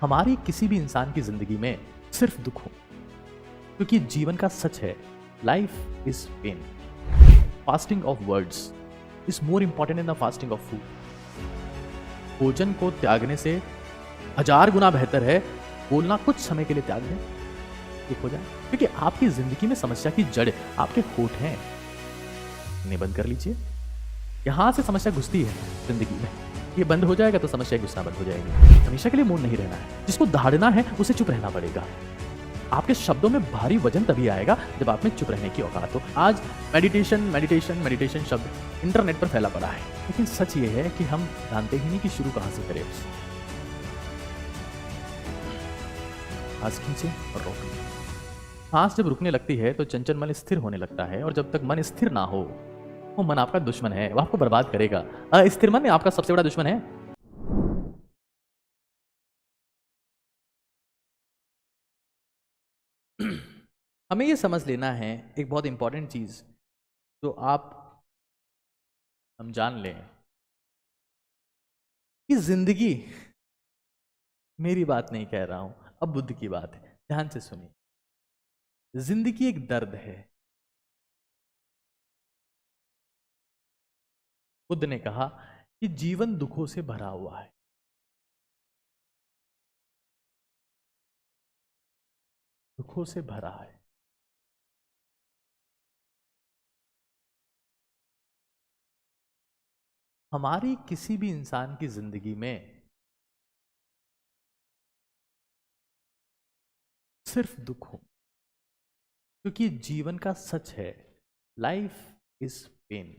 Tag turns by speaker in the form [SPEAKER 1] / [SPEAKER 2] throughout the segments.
[SPEAKER 1] हमारी किसी भी इंसान की जिंदगी में सिर्फ दुख हो, क्योंकि जीवन का सच है, life is pain. Fasting of words is more important in the fasting of food. भोजन को त्यागने से 1000 गुना बेहतर है बोलना कुछ समय के लिए त्याग दें, चुप हो जाए, क्योंकि आपकी जिंदगी में समस्या की जड़ आपके होठ हैं। इन्हें बंद कर लीजिए। यहां से समस्या घुसती है जिंदगी में, ये बंद हो जाएगा तो समस्या घुसना बंद हो जाएगी। हमेशा के लिए मौन नहीं रहना है, जिसको दहाड़ना है उसे चुप रहना पड़ेगा। आपके शब्दों में भारी वजन तभी आएगा जब आप में चुप रहने की औकात हो। आज मेडिटेशन मेडिटेशन मेडिटेशन शब्द इंटरनेट पर फैला पड़ा है, लेकिन सच ये है कि हम जानते ही नहीं कि शुरू कहां से करें। सांस खींचे और रोकें। सांस जब रुकने लगती है तो चंचल मन स्थिर होने लगता है, और जब तक मन स्थिर ना हो, वो मन आपका दुश्मन है, वो आपको बर्बाद करेगा। अस्थिर मन आपका सबसे बड़ा दुश्मन है। हमें ये समझ लेना है एक बहुत इंपॉर्टेंट चीज, जो आप हम जान लें कि जिंदगी, मेरी बात नहीं कह रहा हूं, अब बुद्ध की बात है, ध्यान से सुनिए। जिंदगी एक दर्द है। बुद्ध ने कहा कि जीवन दुखों से भरा हुआ है। दुखों से भरा है। हमारी किसी भी इंसान की जिंदगी में सिर्फ दुख हो, क्योंकि जीवन का सच है, लाइफ इज पेन।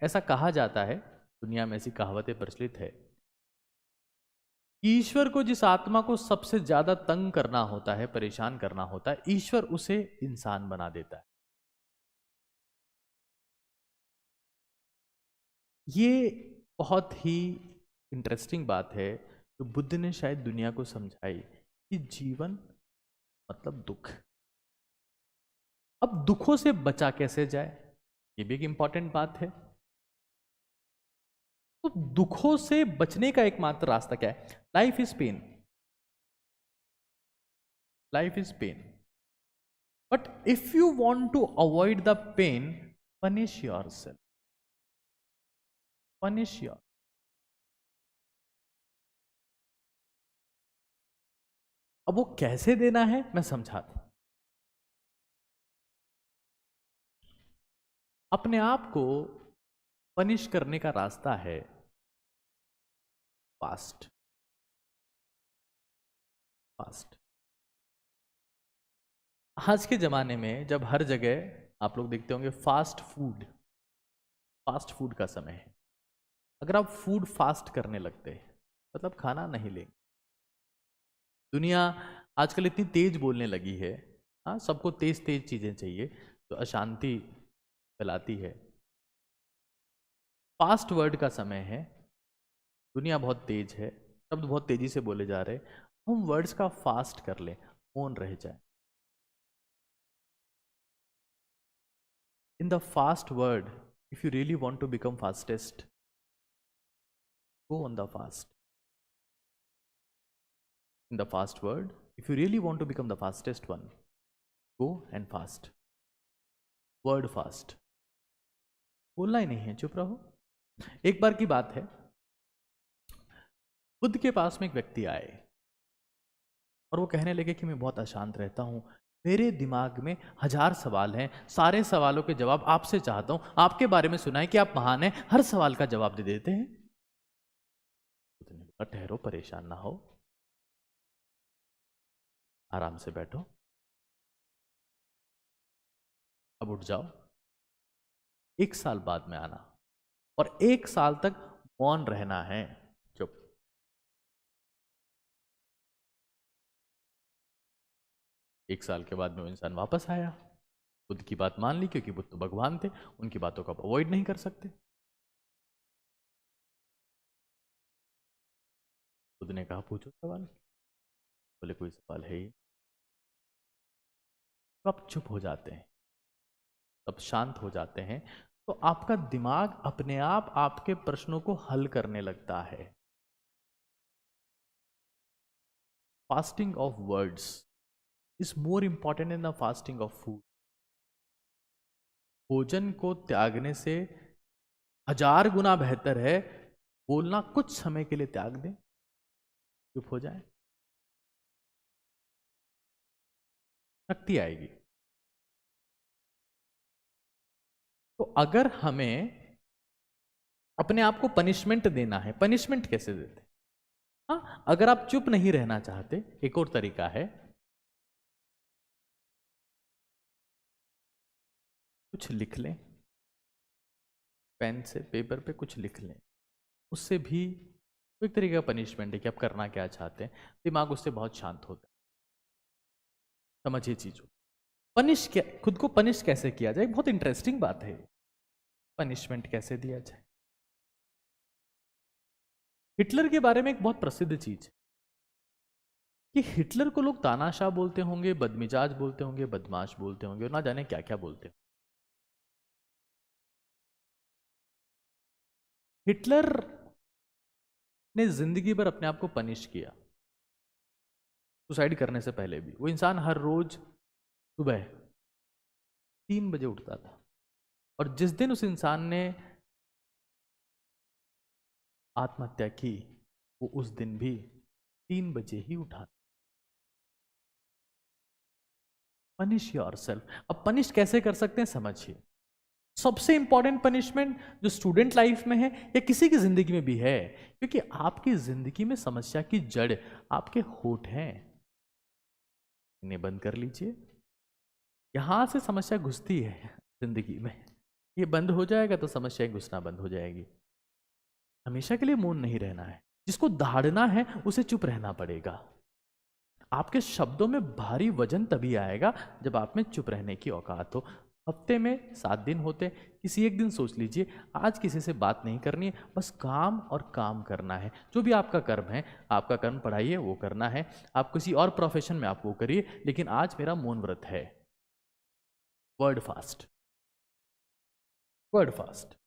[SPEAKER 1] ऐसा कहा जाता है, दुनिया में ऐसी कहावतें प्रचलित है, ईश्वर को जिस आत्मा को सबसे ज्यादा तंग करना होता है, परेशान करना होता है, ईश्वर उसे इंसान बना देता है। ये बहुत ही इंटरेस्टिंग बात है जो बुद्ध ने शायद दुनिया को समझाई कि जीवन मतलब दुख। अब दुखों से बचा कैसे जाए, ये भी एक इंपॉर्टेंट बात है। तो दुखों से बचने का एकमात्र रास्ता क्या है? Life is pain. Life is pain, but if you want to avoid the pain, punish yourself. Punish your अब वो कैसे देना है मैं समझाता हूं। अपने आप को पनिश करने का रास्ता है फास्ट। फास्ट। आज के जमाने में जब हर जगह आप लोग देखते होंगे फास्ट फूड, फास्ट फूड का समय है। अगर आप फूड फास्ट करने लगते हैं, मतलब खाना नहीं लेंगे। दुनिया आजकल इतनी तेज बोलने लगी है, हाँ, सबको तेज तेज चीजें चाहिए, तो अशांति फैलाती है। फास्ट वर्ड का समय है, दुनिया बहुत तेज है, शब्द बहुत तेजी से बोले जा रहे, हम वर्ड्स का फास्ट कर लें, मौन रह जाए। In the fast word, if you really want to become fastest, go on the fast. In the fast word, if you really want to become the fastest one, go and fast. Word fast. बोलना ही नहीं है, चुप रहो। एक बार की बात है, बुद्ध के पास में एक व्यक्ति आए और वो कहने लगे कि मैं बहुत अशांत रहता हूं, मेरे दिमाग में 1000 सवाल हैं, सारे सवालों के जवाब आपसे चाहता हूं, आपके बारे में सुना है कि आप महान हैं, हर सवाल का जवाब दे देते हैं। बुद्ध ने कहा, ठहरो, परेशान ना हो, आराम से बैठो, अब उठ जाओ, 1 साल बाद में आना, और 1 साल तक मौन रहना है, चुप। 1 साल के बाद में वो इंसान वापस आया, बुद्ध की बात मान ली, क्योंकि बुद्ध तो भगवान थे, उनकी बातों को आप अवॉइड नहीं कर सकते। बुद्ध ने कहा, पूछो सवाल। बोले, कोई सवाल है ही। तो आप चुप हो जाते हैं, तब शांत हो जाते हैं, तो आपका दिमाग अपने आप आपके प्रश्नों को हल करने लगता है। Fasting of words is more important in the fasting of food. भोजन को त्यागने से 1000 गुना बेहतर है बोलना कुछ समय के लिए त्याग दें, चुप हो जाए, शक्ति आएगी। तो अगर हमें अपने आप को पनिशमेंट देना है, पनिशमेंट कैसे देते? हाँ, अगर आप चुप नहीं रहना चाहते, एक और तरीका है, कुछ लिख लें, पेन से पेपर पे कुछ लिख लें। उससे भी एक तरीके का पनिशमेंट है कि आप करना क्या चाहते हैं, दिमाग उससे बहुत शांत होता है। समझिए चीजों, पनिश क्या, खुद को पनिश कैसे किया जाए, बहुत इंटरेस्टिंग बात है। पनिशमेंट कैसे दिया जाए? हिटलर के बारे में एक बहुत प्रसिद्ध चीज है कि हिटलर को लोग तानाशाह बोलते होंगे, बदमिजाज बोलते होंगे, बदमाश बोलते होंगे और ना जाने क्या क्या बोलते होंगे। हिटलर ने जिंदगी भर अपने आप को पनिश किया, सुसाइड करने से पहले भी। वो इंसान हर रोज सुबह 3 बजे उठता था, और जिस दिन उस इंसान ने आत्महत्या की, वो उस दिन भी 3 बजे ही उठा। Punish yourself. अब पनिश कैसे कर सकते हैं समझिए। सबसे इंपॉर्टेंट पनिशमेंट जो स्टूडेंट लाइफ में है या किसी की जिंदगी में भी है, क्योंकि आपकी जिंदगी में समस्या की जड़ आपके होठ हैं, इन्हें बंद कर लीजिए। यहां से समस्या घुसती है जिंदगी में, ये बंद हो जाएगा तो समस्या घुसना बंद हो जाएगी। हमेशा के लिए मौन नहीं रहना है, जिसको दाढ़ना है उसे चुप रहना पड़ेगा। आपके शब्दों में भारी वजन तभी आएगा जब आप में चुप रहने की औकात हो। हफ्ते में 7 दिन होते, किसी एक दिन सोच लीजिए आज किसी से बात नहीं करनी है, बस काम और काम करना है। जो भी आपका कर्म है, आपका कर्म पढ़ाइए, वो करना है। आप किसी और प्रोफेशन में आप वो करिए, लेकिन आज मेरा मौन व्रत है। Word fast, word fast.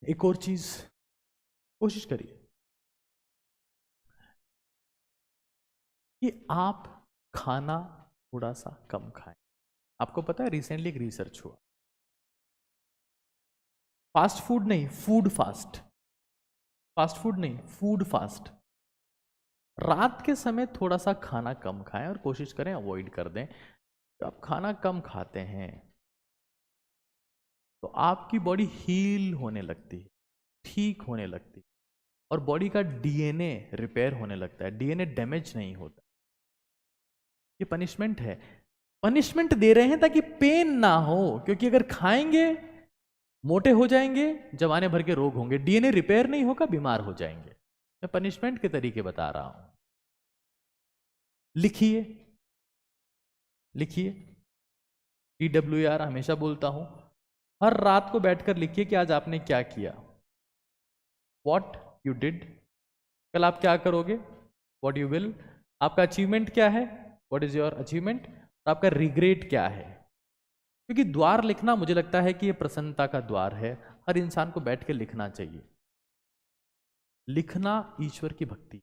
[SPEAKER 1] एक और चीज कोशिश करिए कि आप खाना थोड़ा सा कम खाएं। आपको पता है रिसेंटली एक रिसर्च हुआ, फास्ट फूड नहीं, फूड फास्ट, फास्ट फूड नहीं, फूड फास्ट। रात के समय थोड़ा सा खाना कम खाएं और कोशिश करें अवॉइड कर दें। जब आप खाना कम खाते हैं तो आपकी बॉडी हील होने लगती है, ठीक होने लगती है, और बॉडी का डीएनए रिपेयर होने लगता है, डीएनए डैमेज नहीं होता। ये पनिशमेंट है, पनिशमेंट दे रहे हैं ताकि पेन ना हो, क्योंकि अगर खाएंगे मोटे हो जाएंगे, जमाने भर के रोग होंगे, डीएनए रिपेयर नहीं होगा, बीमार हो जाएंगे। मैं पनिशमेंट के तरीके बता रहा हूं। लिखिए, लिखिए, TWR हमेशा बोलता हूं, हर रात को बैठकर लिखिए कि आज आपने क्या किया, वॉट यू डिड। कल आप क्या करोगे, वॉट यू विल। आपका अचीवमेंट क्या है, वॉट इज योर अचीवमेंट। और आपका रिग्रेट क्या है। क्योंकि द्वार लिखना, मुझे लगता है कि ये प्रसन्नता का द्वार है, हर इंसान को बैठ के लिखना चाहिए। लिखना ईश्वर की भक्ति,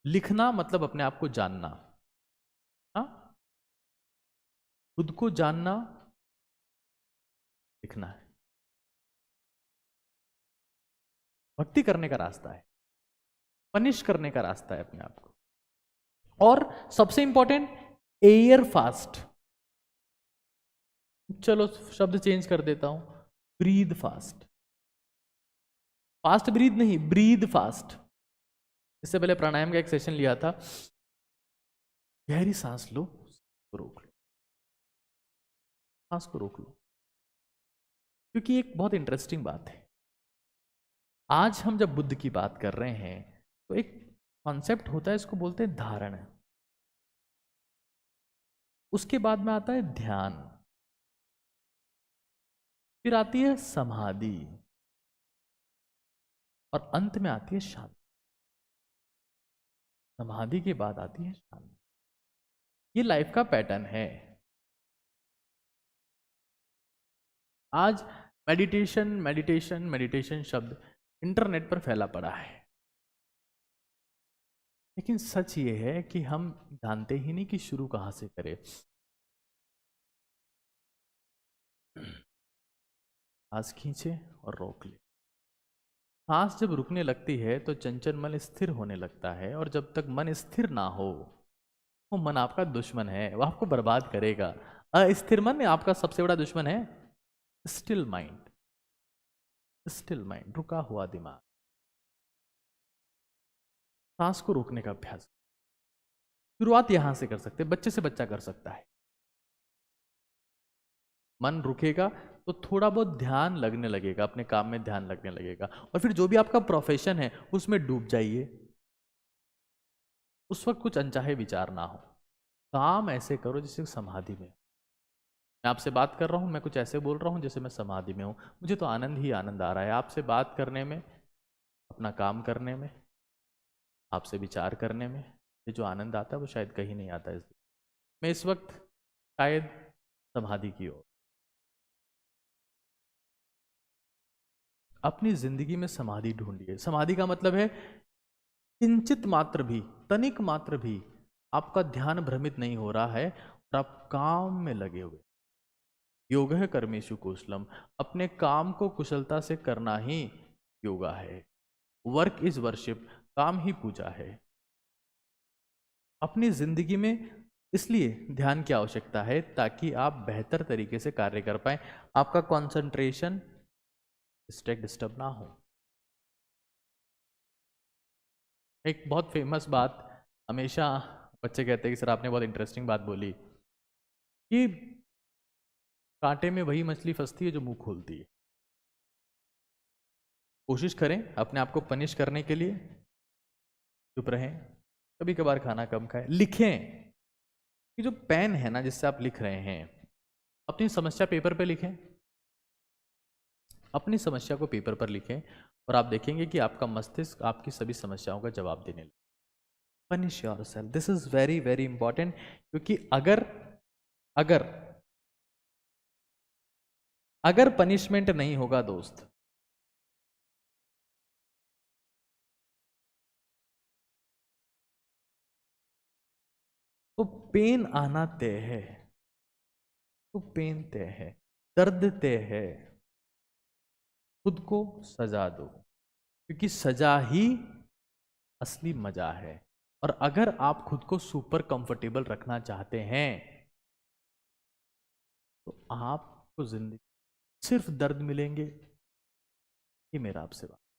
[SPEAKER 1] लिखना मतलब अपने आप को जानना। हाँ, खुद को जानना लिखना है, भक्ति करने का रास्ता है, पनिश करने का रास्ता है अपने आप को। और सबसे इंपॉर्टेंट, एयर फास्ट। चलो शब्द चेंज कर देता हूं, ब्रीद फास्ट। फास्ट ब्रीद नहीं, ब्रीद फास्ट। इससे पहले प्राणायाम का एक सेशन लिया था, गहरी सांस लो, रोक लो, सांस को रोक लो। क्योंकि एक बहुत इंटरेस्टिंग बात है, आज हम जब बुद्ध की बात कर रहे हैं तो एक कॉन्सेप्ट होता है, इसको बोलते हैं धारण। उसके बाद में आता है ध्यान, फिर आती है समाधि, और अंत में आती है शांति। समाधि के बाद आती है शांति। ये लाइफ का पैटर्न है। आज मेडिटेशन मेडिटेशन मेडिटेशन शब्द इंटरनेट पर फैला पड़ा है, लेकिन सच ये है कि हम जानते ही नहीं कि शुरू कहाँ से करें। सांस खींचे और रोक ले। सांस जब रुकने लगती है तो चंचल मन स्थिर होने लगता है, और जब तक मन स्थिर ना हो, वो मन आपका दुश्मन है, वो आपको बर्बाद करेगा। अस्थिर मन आपका सबसे बड़ा दुश्मन है। स्टिल माइंड, स्टिल माइंड, रुका हुआ दिमाग। सांस को रोकने का अभ्यास शुरुआत यहां से कर सकते हैं, बच्चे से बच्चा कर सकता है। मन रुकेगा तो थोड़ा बहुत ध्यान लगने लगेगा, अपने काम में ध्यान लगने लगेगा, और फिर जो भी आपका प्रोफेशन है उसमें डूब जाइए। उस वक्त कुछ अनचाहे विचार ना हो। काम ऐसे करो जैसे समाधि में। मैं आपसे बात कर रहा हूं, मैं कुछ ऐसे बोल रहा हूं जैसे मैं समाधि में हूं। मुझे तो आनंद ही आनंद आ रहा है आपसे बात करने में, अपना काम करने में, आपसे विचार करने में। ये जो आनंद आता है वो शायद कहीं नहीं आता। इस मैं इस वक्त शायद समाधि की ओर। अपनी जिंदगी में समाधि ढूंढिए। समाधि का मतलब है किंचित मात्र भी, तनिक मात्र भी आपका ध्यान भ्रमित नहीं हो रहा है और आप काम में लगे हुए। योग है कर्मेशु कौशलम, अपने काम को कुशलता से करना ही योगा है। वर्क इज वर्शिप, काम ही पूजा है। अपनी जिंदगी में इसलिए ध्यान की आवश्यकता है ताकि आप बेहतर तरीके से कार्य कर पाए, आपका कंसंट्रेशन डिस्टर्ब ना हो। एक बहुत फेमस बात हमेशा बच्चे कहते हैं कि सर आपने बहुत इंटरेस्टिंग बात बोली कि कांटे में वही मछली फंसती है जो मुंह खोलती है। कोशिश करें अपने आप को पनिश करने के लिए, चुप रहें, कभी कभार खाना कम खाएं, लिखें। कि जो पेन है ना जिससे आप लिख रहे हैं, अपनी समस्या पेपर पे लिखें। अपनी समस्या को पेपर पर लिखें और आप देखेंगे कि आपका मस्तिष्क आपकी सभी समस्याओं का जवाब देने लगेगा। Punish yourself, this is very very important, क्योंकि अगर अगर अगर पनिशमेंट नहीं होगा दोस्त, तो पेन आना तय है। तो पेन तय है, दर्द तय है। खुद को सजा दो, क्योंकि सजा ही असली मजा है। और अगर आप खुद को सुपर कंफर्टेबल रखना चाहते हैं तो आपको जिंदगी सिर्फ दर्द मिलेंगे। ये मेरा आपसे बात।